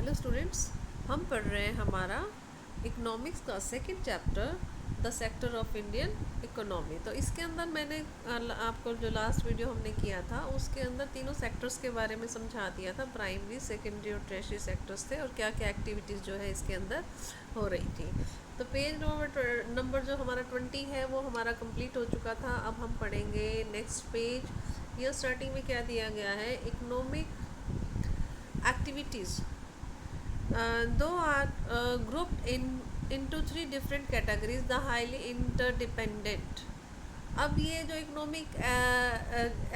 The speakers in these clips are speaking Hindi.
हेलो स्टूडेंट्स, हम पढ़ रहे हैं हमारा इकोनॉमिक्स का second chapter the sector of Indian economy. तो इसके अंदर मैंने आपको जो लास्ट वीडियो हमने किया था उसके अंदर तीनों सेक्टर्स के बारे में समझा दिया था। प्राइमरी, सेकेंडरी और टर्शियरी सेक्टर्स थे और क्या क्या एक्टिविटीज़ जो है इसके अंदर हो रही थी। तो पेज नंबर जो हमारा 20 है वो हमारा कंप्लीट हो चुका था। अब हम पढ़ेंगे नेक्स्ट पेज। यह स्टार्टिंग में क्या दिया गया है, economic activities though are grouped into three different categories, the highly interdependent। अब ये जो इकोनॉमिक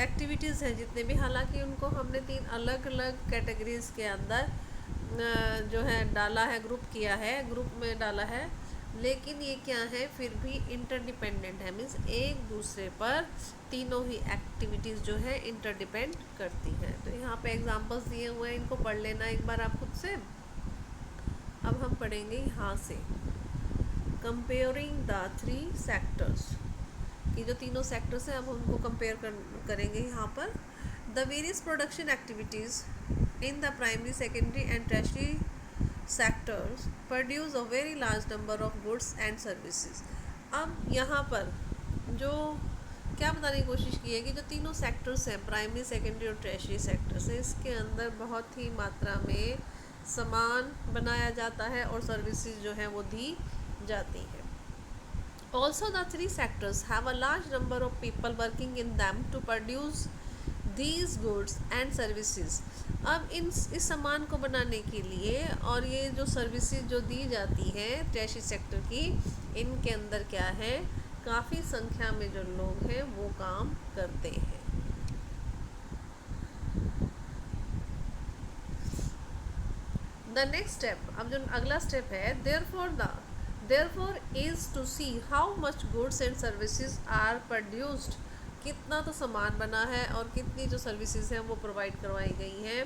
एक्टिविटीज़ हैं जितने भी, हालांकि उनको हमने तीन अलग अलग कैटेगरीज के अंदर जो है डाला है, ग्रुप में डाला है, लेकिन ये क्या है, फिर भी इंटरडिपेंडेंट है। मीन्स एक दूसरे पर तीनों ही एक्टिविटीज़ जो है इंटरडिपेंड करती हैं। तो यहाँ पे एग्जांपल्स दिए हुए हैं, इनको पढ़ लेना एक बार आप खुद से। अब हम पढ़ेंगे यहाँ से कंपेयरिंग द थ्री सेक्टर्स, कि जो तीनों सेक्टर्स हैं अब हम उनको कंपेयर करेंगे यहाँ पर। The various production activities in the primary, secondary and tertiary sectors produce a very large number of goods and services। अब यहाँ पर जो क्या बताने की कोशिश की है कि जो तीनों सेक्टर्स हैं, प्राइमरी, सेकेंडरी और टर्शियरी सेक्टर्स हैं, इसके अंदर बहुत ही मात्रा में सामान बनाया जाता है और सर्विसेज जो है वो दी जाती है। Also the three sectors have a large number of people working in them to produce these goods and services। अब इस सामान को बनाने के लिए और ये जो सर्विसेज जो दी जाती हैं टर्शियरी सेक्टर की, इनके अंदर क्या है, काफ़ी संख्या में जो लोग हैं वो काम करते हैं। द नेक्स्ट स्टेप, अब जो अगला स्टेप है, therefore is to see how much goods and services are produced। कितना तो सामान बना है और कितनी जो सर्विसेज हैं वो प्रोवाइड करवाई गई हैं।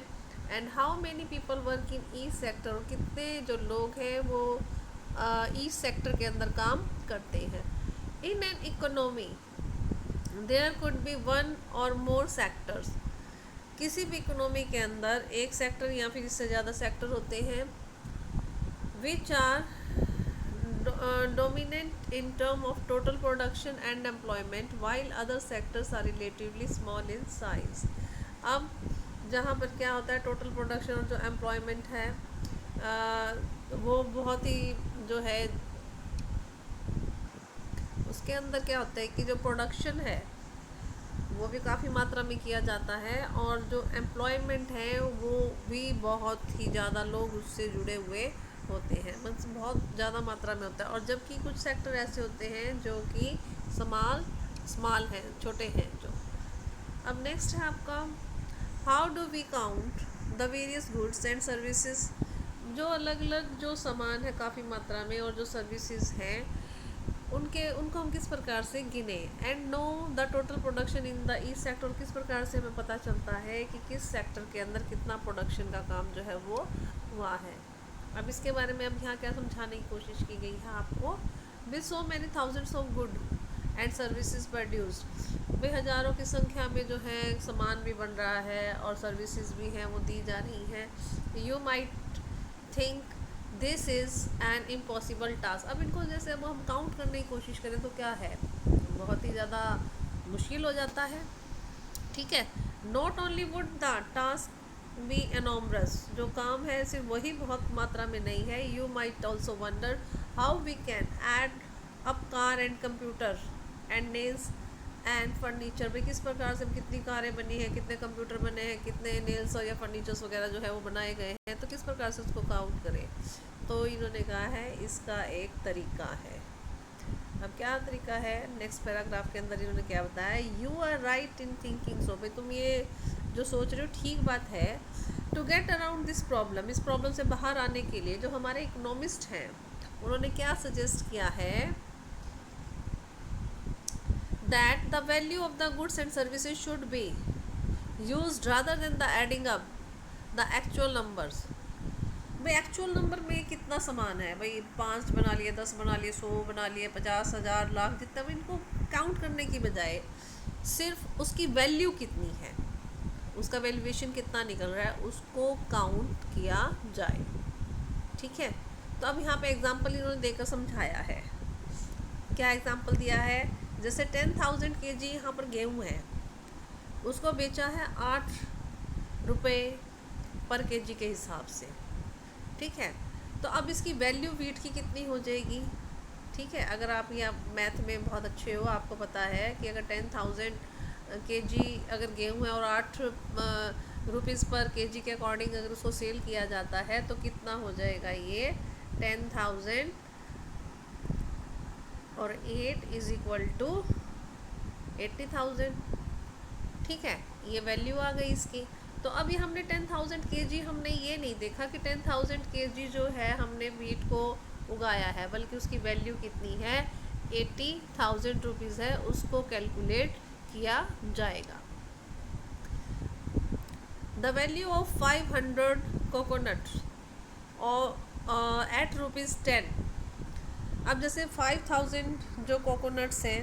And how many people work in each sector, और कितने जो लोग हैं वो ईच सेक्टर के अंदर काम करते हैं। In an economy there could be one or more sectors. किसी भी इकोनॉमी के अंदर एक सेक्टर या फिर इससे ज़्यादा सेक्टर होते हैं, which are dominant in term of total production and employment while other sectors are relatively small in size। अब जहाँ पर क्या होता है, टोटल प्रोडक्शन और जो एम्प्लॉयमेंट है वो बहुत ही जो है, उसके अंदर क्या होता है कि जो प्रोडक्शन है वो भी काफ़ी मात्रा में किया जाता है और जो एम्प्लॉयमेंट है वो भी बहुत ही ज़्यादा लोग उससे जुड़े हुए होते हैं, मतलब बहुत ज़्यादा मात्रा में होता है। और जबकि कुछ सेक्टर ऐसे होते हैं जो कि स्मॉल हैं, छोटे हैं जो। अब नेक्स्ट है आपका, how do we count the various goods and services. जो अलग अलग जो सामान है काफ़ी मात्रा में और जो सर्विसेज हैं उनको हम किस प्रकार से गिने। And know the total production in the each sector, किस प्रकार से हमें पता चलता है कि किस सेक्टर के अंदर कितना प्रोडक्शन का काम जो है वो हुआ है। अब इसके बारे में अब यहाँ क्या समझाने की कोशिश की गई है आपको, with so many thousands of good and services produced. वे हज़ारों की संख्या में जो है सामान भी बन रहा है और सर्विसेज भी हैं वो दी जा रही हैं। You might think this is an impossible task. अब इनको जैसे अब हम काउंट करने की कोशिश करें तो क्या है, बहुत ही ज़्यादा मुश्किल हो जाता है। ठीक है, not only would the task be enormous, जो काम है सिर्फ वही बहुत मात्रा में नहीं है। You might also wonder how we can add up car and computer and nails and furniture. भाई किस प्रकार से कितनी कारें बनी हैं, कितने कंप्यूटर बने हैं, कितने नेल्स और या फर्नीचर्स वगैरह जो है वो बनाए गए हैं, तो किस प्रकार से उसको काउंट करें। तो इन्होंने कहा है इसका एक तरीका है। अब क्या तरीका है, नेक्स्ट पैराग्राफ के अंदर इन्होंने क्या बताया, you are right in thinking so. भाई तुम ये जो सोच रहे हो ठीक बात है। To get around this problem, इस प्रॉब्लम से बाहर आने के लिए जो हमारे इकोनॉमिस्ट हैं उन्होंने क्या सजेस्ट किया है, that the value of the goods and services should be used rather than the adding up the actual numbers. भाई एक्चुअल नंबर में कितना सामान है, भाई 5 बना लिए, 10 बना लिए, 100 बना लिए, 50, 1000, लाख, जितना भी, इनको काउंट करने की बजाय सिर्फ उसकी वैल्यू कितनी है उसका वैल्यूएशन कितना निकल रहा है उसको काउंट किया जाए। ठीक है, तो अब यहाँ पे एग्जांपल इन्होंने देकर समझाया है। क्या एग्जांपल दिया है, जैसे 10,000 kg यहाँ पर गेहूँ है, उसको बेचा है 8 रुपये पर केजी के हिसाब से। ठीक है, तो अब इसकी वैल्यू वीट की कितनी हो जाएगी। ठीक है, अगर आप या मैथ में बहुत अच्छे हो, आपको पता है कि अगर 10,000 kg अगर गेहूँ है और 8 रुपीज़ पर केजी के अकॉर्डिंग अगर उसको सेल किया जाता है तो कितना हो जाएगा ये 10,000 और 8 इज इक्वल टू 80,000। ठीक है, ये वैल्यू आ गई इसकी। तो अभी हमने 10,000 kg हमने ये नहीं देखा कि 10,000 kg जो है हमने वीट को उगाया है, बल्कि उसकी वैल्यू कितनी है 80,000 रुपीज़ है, उसको कैलकुलेट किया जाएगा। द वैल्यू ऑफ 500 कोकोनट और एट ₹10। अब जैसे 5,000 जो कोकोनट्स हैं,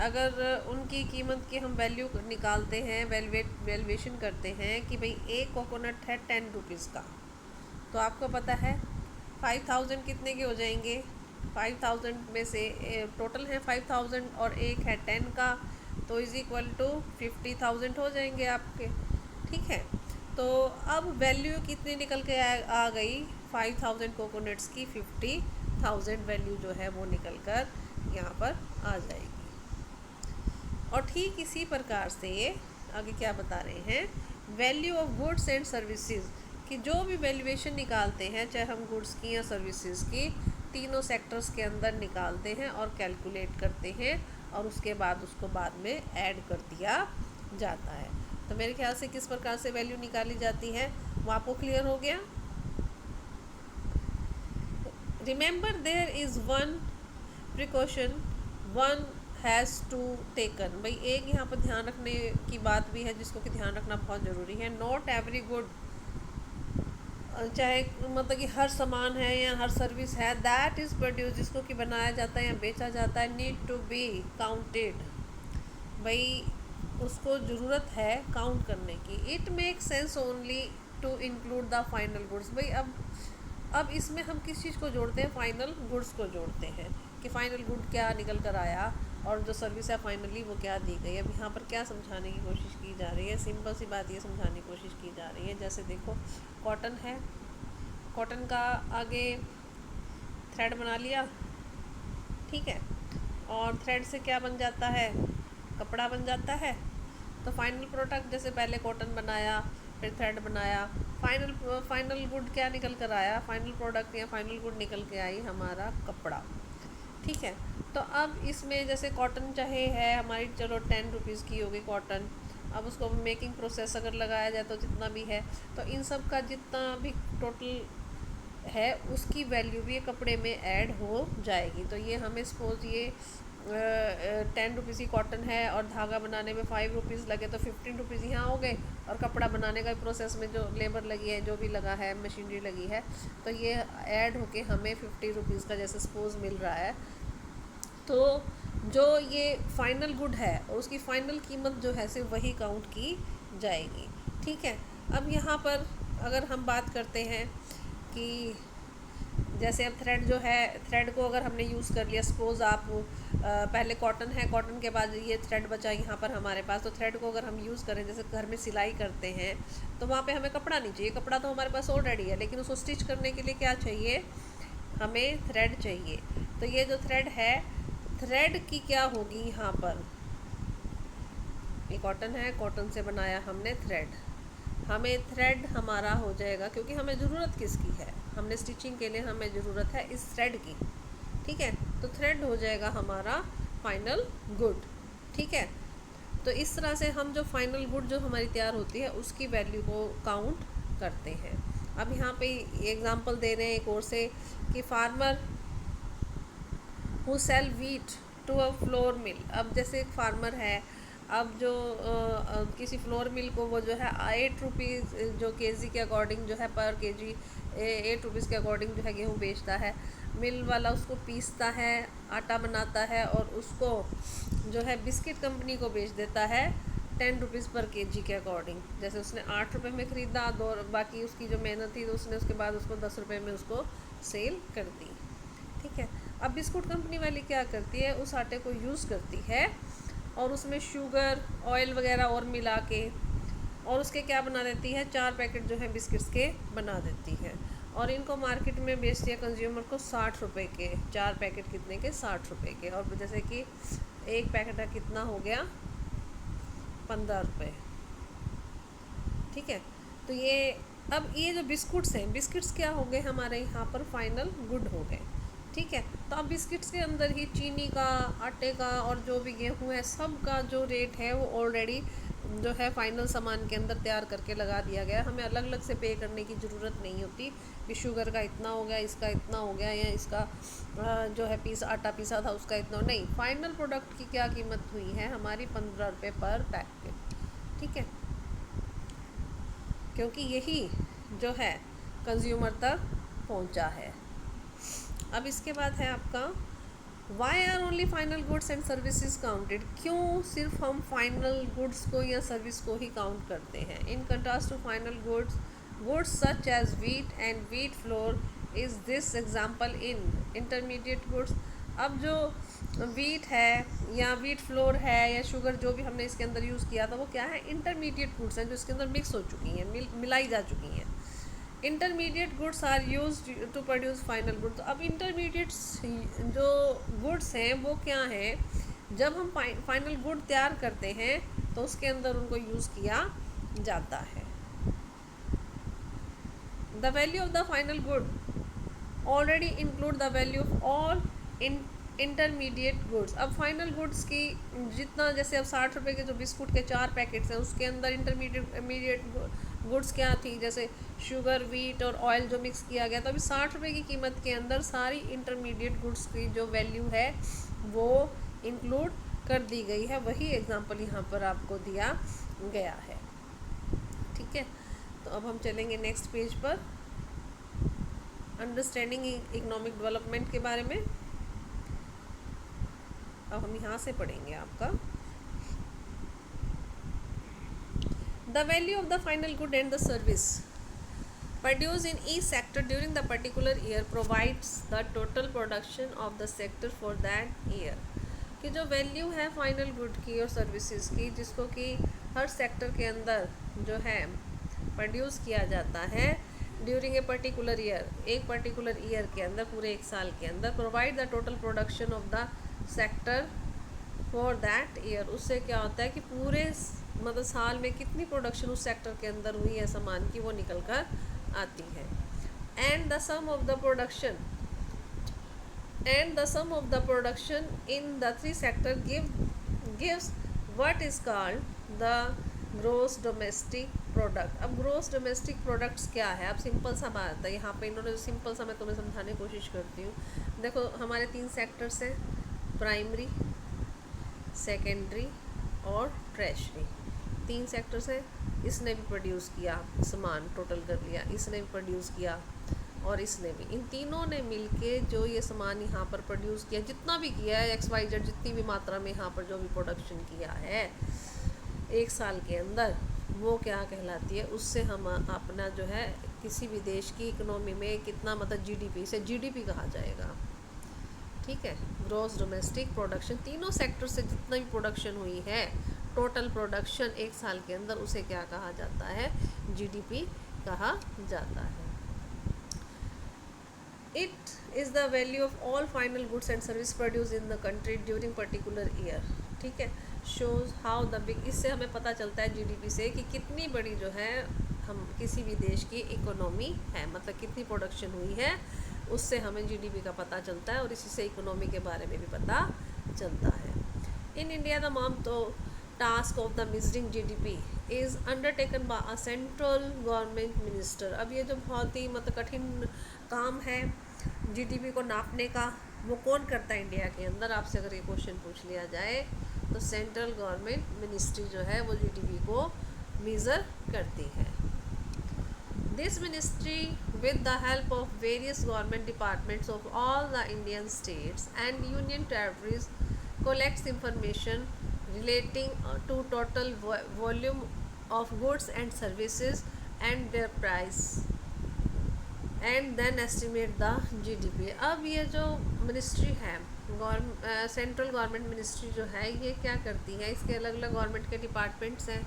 अगर उनकी कीमत की हम वैल्यू निकालते हैं, वैल्यूएशन करते हैं कि भाई एक कोकोनट है 10 रुपीज़ का, तो आपको पता है 5,000 कितने के हो जाएंगे। 5,000 में से टोटल है 5,000 और एक है 10 का, तो इज़ इक्वल टू 50,000 हो जाएंगे आपके। ठीक है, तो अब वैल्यू कितनी निकल के आ गई 5,000 कोकोनट्स की 50,000 वैल्यू जो है वो निकल कर यहाँ पर आ जाएगी। और ठीक इसी प्रकार से ये आगे क्या बता रहे हैं, value of goods and services, कि जो भी वैल्यूएशन निकालते हैं चाहे हम गुड्स की या सर्विसेज की, तीनों सेक्टर्स के अंदर निकालते हैं और कैलकुलेट करते हैं और उसके बाद उसको बाद में ऐड कर दिया जाता है। तो मेरे ख्याल से किस प्रकार से वैल्यू निकाली जाती है वो आपको क्लियर हो गया। Remember there is one precaution one has to taken. भाई एक यहाँ पर ध्यान रखने की बात भी है जिसको कि ध्यान रखना बहुत ज़रूरी है। नॉट एवरी गुड, चाहे मतलब कि हर सामान है या हर सर्विस है, दैट इज़ प्रोड्यूस, जिसको कि बनाया जाता है या बेचा जाता है, नीड टू बी काउंटेड। भाई उसको ज़रूरत है काउंट करने की। It make sense only to include the final goods. भाई अब इसमें हम किस चीज़ को जोड़ते हैं, फाइनल गुड्स को जोड़ते हैं कि फाइनल गुड क्या निकल कर आया और जो सर्विस है फाइनली वो क्या दी गई। अब यहाँ पर क्या समझाने की कोशिश की जा रही है, सिंपल सी बात ये समझाने की कोशिश की जा रही है। जैसे देखो कॉटन है, कॉटन का आगे थ्रेड बना लिया, ठीक है, और थ्रेड से क्या बन जाता है, कपड़ा बन जाता है। तो फाइनल प्रोडक्ट जैसे पहले कॉटन बनाया फिर थ्रेड बनाया, फाइनल गुड क्या निकल कर आया, फाइनल प्रोडक्ट या फाइनल गुड निकल के आई हमारा कपड़ा। ठीक है, तो अब इसमें जैसे कॉटन चाहे है हमारी, चलो 10 रुपीज़ की होगी कॉटन, अब उसको मेकिंग प्रोसेस अगर लगाया जाए तो जितना भी है, तो इन सब का जितना भी टोटल है उसकी वैल्यू भी कपड़े में ऐड हो जाएगी। तो ये हमें सपोज ये 10 रुपीज़ की कॉटन है और धागा बनाने में 5 रुपीज़ लगे तो 15 रुपीज़ यहाँ हो गए, और कपड़ा बनाने का प्रोसेस में जो लेबर लगी है, जो भी लगा है, मशीनरी लगी है, तो ये ऐड होके हमें 50 रुपीज़ का जैसे सपोज मिल रहा है। तो जो ये फाइनल गुड है और उसकी फ़ाइनल कीमत जो है सिर्फ वही काउंट की जाएगी। ठीक है, अब यहाँ पर अगर हम बात करते हैं कि जैसे अब थ्रेड जो है, थ्रेड को अगर हमने यूज़ कर लिया, सपोज़ आप पहले कॉटन है, कॉटन के बाद ये थ्रेड बचा यहाँ पर हमारे पास, तो थ्रेड को अगर हम यूज़ करें, जैसे घर में सिलाई करते हैं तो वहाँ पे हमें कपड़ा नहीं चाहिए, कपड़ा तो हमारे पास ऑलरेडी है, लेकिन उसको स्टिच करने के लिए क्या चाहिए, हमें थ्रेड चाहिए। तो ये जो थ्रेड है, थ्रेड की क्या होगी यहाँ पर, ये कॉटन है, कॉटन से बनाया हमने थ्रेड, हमें थ्रेड हमारा हो जाएगा, क्योंकि हमें ज़रूरत किसकी है, हमने स्टिचिंग के लिए हमें ज़रूरत है इस थ्रेड की। ठीक है, तो थ्रेड हो जाएगा हमारा फाइनल गुड। ठीक है, तो इस तरह से हम जो फाइनल गुड जो हमारी तैयार होती है उसकी वैल्यू को काउंट करते हैं। अब यहाँ पे एग्जांपल दे रहे हैं एक और से कि farmer who sell wheat to a flour mill. अब जैसे एक फार्मर है, अब जो किसी फ्लोर मिल को वो जो है 8 रुपीज़ जो केजी के अकॉर्डिंग जो है पर केजी 8 रुपीज़ के अकॉर्डिंग जो है गेहूँ बेचता है, मिल वाला उसको पीसता है, आटा बनाता है और उसको जो है बिस्किट कंपनी को बेच देता है ₹10 पर केजी के अकॉर्डिंग। जैसे उसने ₹8 में ख़रीदा, दो बाकी उसकी जो मेहनत थी तो उसने उसके बाद उसको ₹10 में उसको सेल कर दी। ठीक है। अब बिस्कुट कंपनी वाली क्या करती है, उस आटे को यूज़ करती है और उसमें शुगर, ऑयल वगैरह और मिला के और उसके क्या बना देती है, 4 पैकेट जो है बिस्किट्स के बना देती है और इनको मार्केट में बेचती है कंज्यूमर को ₹60 के। 4 पैकेट कितने के, ₹60 के। और जैसे कि एक पैकेट का कितना हो गया, ₹15। ठीक है। तो ये अब ये जो बिस्कुट्स हैं, बिस्किट्स क्या हो गए हमारे यहाँ पर फाइनल गुड हो गए। ठीक है। तो अब बिस्किट्स के अंदर ही चीनी का, आटे का और जो भी गेहूँ है सब का जो रेट है वो ऑलरेडी जो है फाइनल सामान के अंदर तैयार करके लगा दिया गया। हमें अलग अलग से पे करने की ज़रूरत नहीं होती कि शुगर का इतना हो गया, इसका इतना हो गया, या इसका जो है आटा पीसा था उसका इतना नहीं। फाइनल प्रोडक्ट की क्या कीमत हुई है हमारी, ₹15 पर पैकेट। ठीक है। क्योंकि यही जो है कंज्यूमर तक पहुंचा है। अब इसके बाद है आपका why are only final goods and services counted. क्यों सिर्फ हम फाइनल गुड्स को या सर्विस को ही काउंट करते हैं, in contrast to final goods such as wheat and wheat flour is this example in intermediate goods. अब जो वीट है या वीट फ्लोर है या शुगर जो भी हमने इसके अंदर यूज़ किया था वो क्या है, इंटरमीडिएट गुड्स हैं जो इसके अंदर मिक्स हो चुकी हैं, मिलाई जा चुकी हैं। Intermediate goods are use to produce final goods. अब इंटरमीडिएट्स जो गुड्स हैं वो क्या हैं, जब हम फाइनल गुड तैयार करते हैं तो उसके अंदर उनको यूज़ किया जाता है। The value of the final good already include the value of all intermediate goods. अब फाइनल गुड्स की जितना, जैसे अब ₹60 के जो बिस्कुट के 4 पैकेट्स हैं उसके अंदर इंटरमीडिएट गुड्स क्या थी, जैसे शुगर, वीट और ऑयल जो मिक्स किया गया। तो अभी ₹60 की कीमत के अंदर सारी इंटरमीडिएट गुड्स की जो वैल्यू है वो इंक्लूड कर दी गई है। वही एग्जांपल यहाँ पर आपको दिया गया है। ठीक है। तो अब हम चलेंगे नेक्स्ट पेज पर, अंडरस्टैंडिंग इकोनॉमिक डेवलपमेंट के बारे में। अब हम यहाँ से पढ़ेंगे आपका the value of the final good and the service produced in each sector during the particular year provides the total production of the sector for that year। कि जो वैल्यू है फाइनल गुड की और सर्विसेज की, जिसको कि हर सेक्टर के अंदर जो है प्रोड्यूस किया जाता है ड्यूरिंग ए पर्टिकुलर ईयर, एक पर्टिकुलर ईयर के अंदर, पूरे एक साल के अंदर, provide the total production of the sector for that year. उससे क्या होता है कि पूरे मतलब साल में कितनी प्रोडक्शन उस सेक्टर के अंदर हुई है सामान की, वो निकल कर आती है। And the sum of the production in the 3 sector gives what is called the gross domestic product. अब ग्रोस डोमेस्टिक प्रोडक्ट्स क्या है, अब सिंपल सा बात है, यहाँ पे इन्होंने सिंपल सा मैं तुम्हें समझाने की कोशिश करती हूँ। देखो हमारे 3 सेक्टर्स हैं, प्राइमरी, सेकेंडरी और ट्रेशरी। 3 सेक्टर्स हैं। इसने भी प्रोड्यूस किया सामान, टोटल कर लिया, इसने भी प्रोड्यूस किया और इसने भी, इन तीनों ने मिलके जो ये सामान यहाँ पर प्रोड्यूस किया, जितना भी किया है XYZ, जितनी भी मात्रा में यहाँ पर जो भी प्रोडक्शन किया है एक साल के अंदर, वो क्या कहलाती है, उससे हम अपना जो है किसी भी देश की इकोनॉमी में कितना, मतलब GDP, से GDP कहा जाएगा। ठीक है। ग्रॉस डोमेस्टिक प्रोडक्शन, तीनों सेक्टर से जितना भी प्रोडक्शन हुई है, टोटल प्रोडक्शन एक साल के अंदर, उसे क्या कहा जाता है, GDP कहा जाता है। It is the value of all final goods and service produce in the country during particular year. ठीक है। शोज हाउ द बिग, इससे हमें पता चलता है GDP से कि कितनी बड़ी जो है हम किसी भी देश की इकोनॉमी है, मतलब कितनी प्रोडक्शन हुई है, उससे हमें GDP का पता चलता है और इसी से इकोनॉमी के बारे में भी पता चलता है। इन इंडिया द माम तो task of the measuring GDP is undertaken by a central government minister. अब ये जो बहुत ही मतलब कठिन काम है GDP को नापने का, वो कौन करता है इंडिया के अंदर, आपसे अगर ये क्वेश्चन पूछ लिया जाए तो सेंट्रल गवर्नमेंट मिनिस्ट्री जो है वो GDP को मेज़र करती है। This ministry with the help of various government departments of all the Indian states and union territories collects information relating to total volume of goods and services and their price and then estimate the GDP. अब ये जो मिनिस्ट्री है सेंट्रल गवर्नमेंट मिनिस्ट्री जो है ये क्या करती है, इसके अलग अलग गवर्नमेंट के डिपार्टमेंट्स हैं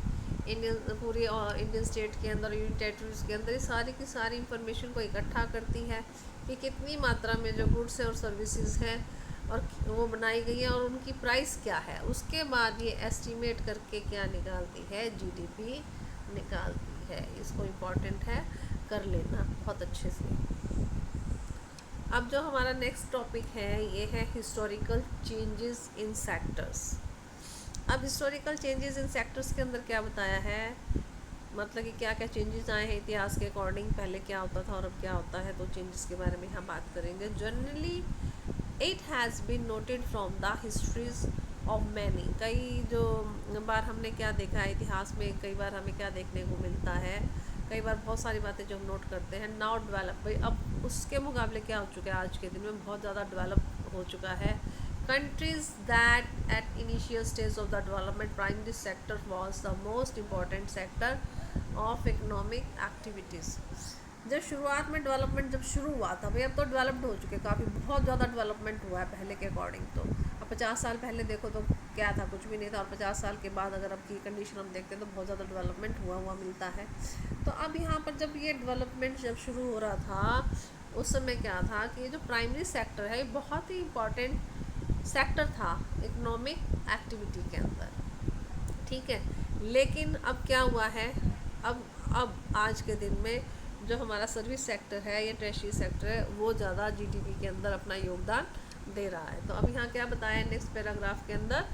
इंडियन पूरी इंडियन स्टेट के अंदर, यूनियन टेरिटरीज के अंदर, ये सारी की सारी इंफॉर्मेशन को इकट्ठा करती है कि कितनी मात्रा में जो गुड्स हैं और सर्विसेज हैं और वो बनाई गई है और उनकी प्राइस क्या है। उसके बाद ये एस्टिमेट करके क्या निकालती है, जीडीपी निकालती है। इसको इम्पॉर्टेंट है कर लेना बहुत अच्छे से। अब जो हमारा नेक्स्ट टॉपिक है ये है हिस्टोरिकल चेंजेस इन सेक्टर्स। अब हिस्टोरिकल चेंजेस इन सेक्टर्स के अंदर क्या बताया है, मतलब कि क्या क्या चेंजेस आए हैं इतिहास के अकॉर्डिंग, पहले क्या होता था और अब क्या होता है, तो चेंजेस के बारे में हम बात करेंगे। Generally it has been noted from the histories of many. कई जो बार हमने क्या देखा है इतिहास में, कई बार हमें क्या देखने को मिलता है, कई बार बहुत सारी बातें जो हम नोट करते हैं। नाउ डेवलप, भाई अब उसके मुकाबले क्या हो चुका है, आज के दिन में बहुत ज़्यादा डेवलप हो चुका है। Countries that at initial stage of the development primary sector was the most important sector of economic activities. जब शुरुआत में डेवलपमेंट जब शुरू हुआ था, भाई अब तो डेवलप्ड हो चुके, काफ़ी बहुत ज़्यादा डेवलपमेंट हुआ है पहले के अकॉर्डिंग। तो अब 50 साल पहले देखो तो क्या था, कुछ भी नहीं था, और 50 साल के बाद अगर अब की कंडीशन हम देखते हैं तो बहुत ज़्यादा डेवलपमेंट हुआ मिलता है। तो अब यहाँ पर जब ये डेवलपमेंट जब शुरू हो रहा था उस समय क्या था कि ये जो प्राइमरी सेक्टर है ये बहुत ही इम्पॉर्टेंट सेक्टर था इकोनॉमिक एक्टिविटी के अंदर, ठीक है। लेकिन अब क्या हुआ है, अब आज के दिन में जो हमारा सर्विस सेक्टर है या ट्रेशरी सेक्टर है वो ज़्यादा जीडीपी के अंदर अपना योगदान दे रहा है। तो अब यहाँ क्या बताया नेक्स्ट पैराग्राफ के अंदर,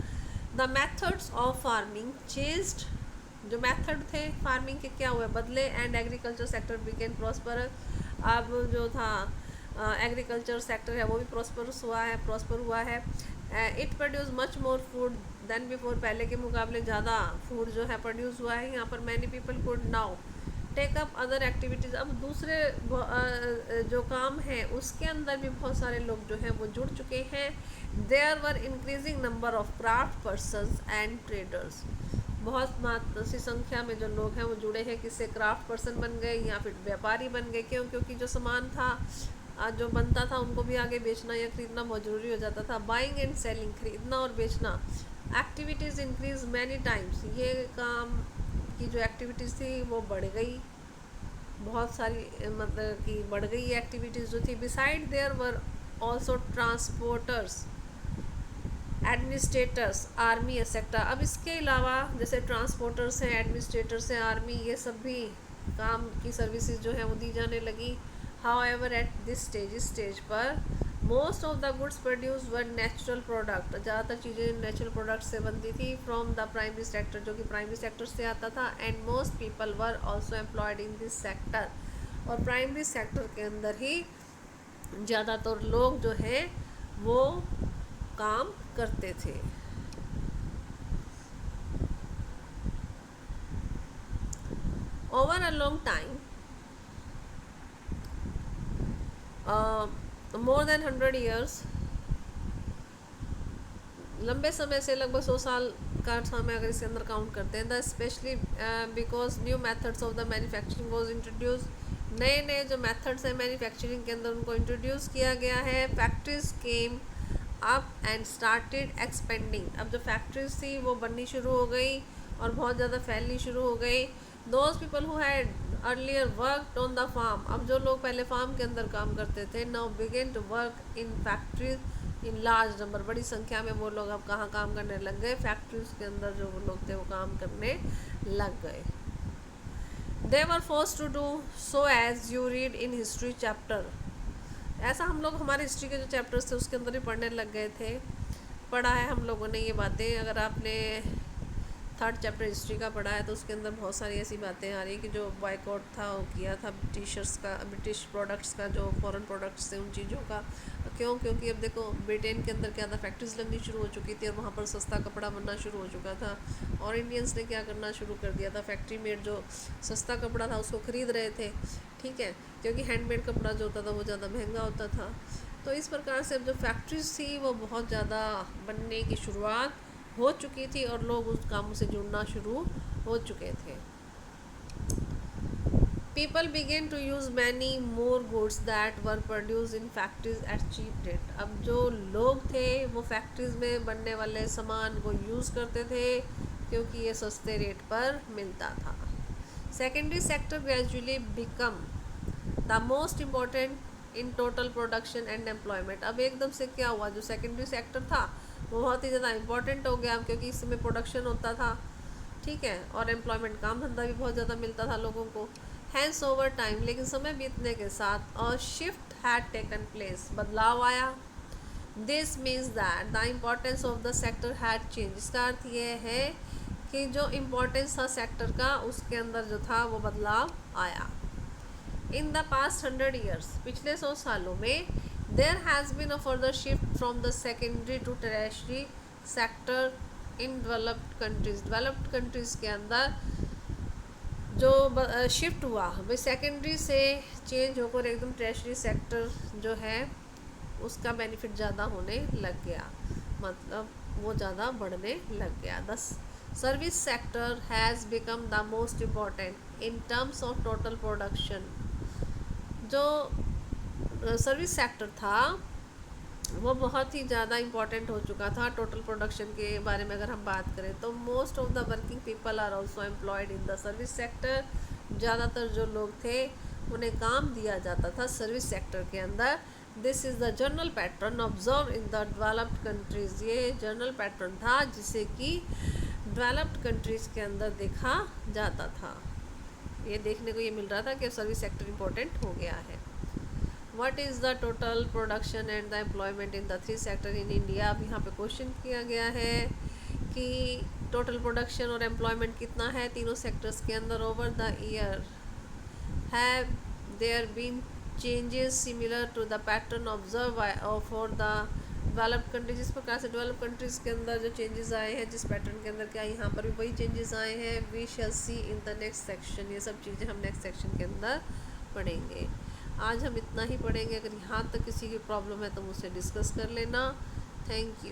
the methods of farming changed. जो मेथड थे फार्मिंग के क्या हुए, बदले, एंड एग्रीकल्चर सेक्टर बिकेन प्रॉस्पर। अब जो था एग्रीकल्चर सेक्टर है वो भी प्रॉस्पर हुआ है। It produce much more food than before, पहले के मुकाबले ज़्यादा फूड जो है प्रोड्यूस हुआ है यहाँ पर। Many people could now take up other activities, अब दूसरे जो काम है उसके अंदर भी बहुत सारे लोग जो हैं वो जुड़ चुके हैं। There were increasing number of craft persons and traders, बहुत मात्रा सी संख्या में जो लोग हैं वो जुड़े हैं, किससे, क्राफ्ट पर्सन बन गए या फिर व्यापारी बन गए। क्यों, क्योंकि जो सामान था जो बनता था उनको भी आगे बेचना या खरीदना बहुत ज़रूरी हो जाता था। बाइंग एंड सेलिंग, खरीदना और बेचना। एक्टिविटीज़ इंक्रीज मैनी टाइम्स, ये काम की जो एक्टिविटीज़ थी वो बढ़ गई, बहुत सारी मतलब कि बढ़ गई ये एक्टिविटीज़ जो थी। Beside there were also transporters, administrators, army etcetera. अब इसके अलावा जैसे ट्रांसपोर्टर्स हैं, एडमिनिस्ट्रेटर्स हैं, आर्मी, ये सब भी काम की सर्विसेज जो है वो दी जाने लगी। हाउएवर एट दिस स्टेज, इस स्टेज पर most of the goods produce were natural product, ज़्यादातर चीज़ें नेचुरल प्रोडक्ट से बनती थी। फ्रॉम द प्राइमरी सेक्टर, जो कि प्राइमरी सेक्टर से आता था। And most people were also employed in this sector, और प्राइमरी सेक्टर के अंदर ही ज़्यादातर लोग जो हैं वो काम करते थे। Over a long time, more than 100 years, लंबे समय से लगभग 100 साल का समय अगर इसके अंदर काउंट करते हैं, the specially because new methods of the manufacturing was introduce, नए नए जो मेथड्स हैं मैन्युफैक्चरिंग के अंदर उनको इंट्रोड्यूस किया गया है। Factories came up and started expanding, अब जो फैक्ट्रीज थी वो बननी शुरू हो गई और बहुत ज़्यादा फैलनी शुरू हो गई। Those people who had earlier worked on the farm, अब जो लोग पहले फार्म के अंदर काम करते थे, now begin to work in factories in large number, बड़ी संख्या में वो लोग अब कहाँ काम करने लग गए, फैक्ट्रीज के अंदर जो वो लोग थे वो काम करने लग गए। They were forced to do so as you read in history chapter, ऐसा हम लोग हमारे हिस्ट्री के जो चैप्टर्स थे उसके अंदर ही पढ़ने लग गए थे। पढ़ा है हम लोगों ने ये बातें, अगर आपने 3rd चैप्टर हिस्ट्री का पढ़ा है तो उसके अंदर बहुत सारी ऐसी बातें आ रही कि जो बॉयकॉट था वो किया था ब्रिटिशर्स का, ब्रिटिश प्रोडक्ट्स का, जो फॉरेन प्रोडक्ट्स थे उन चीज़ों का। क्यों, क्योंकि अब देखो ब्रिटेन के अंदर क्या था, फैक्ट्रीज लगनी शुरू हो चुकी थी और वहाँ पर सस्ता कपड़ा बनना शुरू हो चुका था, और इंडियंस ने क्या करना शुरू कर दिया था, फैक्ट्री मेड जो सस्ता कपड़ा था उसको ख़रीद रहे थे, ठीक है, क्योंकि हैंडमेड कपड़ा जो होता था वो ज़्यादा महंगा होता था। तो इस प्रकार से अब जो फैक्ट्रीज थी वो बहुत ज़्यादा बनने की शुरुआत हो चुकी थी और लोग उस कामों से जुड़ना शुरू हो चुके थे। People began to use many more goods that were produced in factories at cheap rate। अब जो लोग थे वो फैक्ट्रीज में बनने वाले सामान को यूज़ करते थे क्योंकि ये सस्ते रेट पर मिलता था। Secondary sector gradually become the most important in total production and employment. अब एकदम से क्या हुआ, जो सेकेंडरी सेक्टर था वो बहुत ही ज़्यादा इम्पॉर्टेंट हो गया क्योंकि इसमें प्रोडक्शन होता था, ठीक है, और एम्प्लॉयमेंट काम धंधा भी बहुत ज़्यादा मिलता था लोगों को। हैंस ओवर टाइम, लेकिन समय बीतने के साथ अ शिफ्ट हैड टेकन प्लेस, बदलाव आया। This means that the importance of the sector had change. इसका अर्थ ये है कि जो इम्पोर्टेंस था सेक्टर का उसके अंदर जो था वो बदलाव आया। इन द पास्ट 100 years, पिछले 100 सालों में there has been a further shift from the secondary to tertiary sector in developed countries. Developed countries के अंदर जो शिफ्ट हुआ भाई सेकेंडरी से चेंज होकर एकदम टर्शियरी सेक्टर जो है उसका बेनिफिट ज़्यादा होने लग गया, मतलब वो ज़्यादा बढ़ने लग गया। The service sector has become the most important in terms of total production. जो सर्विस सेक्टर था वो बहुत ही ज़्यादा इम्पॉर्टेंट हो चुका था टोटल प्रोडक्शन के बारे में। अगर हम बात करें तो most of the working people are also employed in the service sector. ज़्यादातर जो लोग थे उन्हें काम दिया जाता था सर्विस सेक्टर के अंदर। This is the general pattern observe in the developed countries. ये जनरल पैटर्न था जिसे कि डेवलप्ड कंट्रीज़ के अंदर देखा जाता था। ये देखने को ये मिल रहा था कि सर्विस सेक्टर इम्पोर्टेंट हो गया है। What is the total production and the employment in the three sector in India. अब यहाँ पे क्वेश्चन किया गया है कि टोटल प्रोडक्शन और एम्प्लॉयमेंट कितना है तीनों सेक्टर्स के अंदर over the year. Have there been changes similar to the pattern observe for the developed countries. जिस प्रकार से डेवलप कंट्रीज़ के अंदर जो चेंजेस आए हैं जिस पैटर्न के अंदर, क्या यहाँ पर भी वही चेंजेस आए हैं। We shall see in the next section. ये सब चीज़ें हम नेक्स्ट सेक्शन के अंदर पढ़ेंगे। आज हम इतना ही पढ़ेंगे। अगर यहाँ तक किसी की प्रॉब्लम है तो मुझसे डिस्कस कर लेना। Thank you.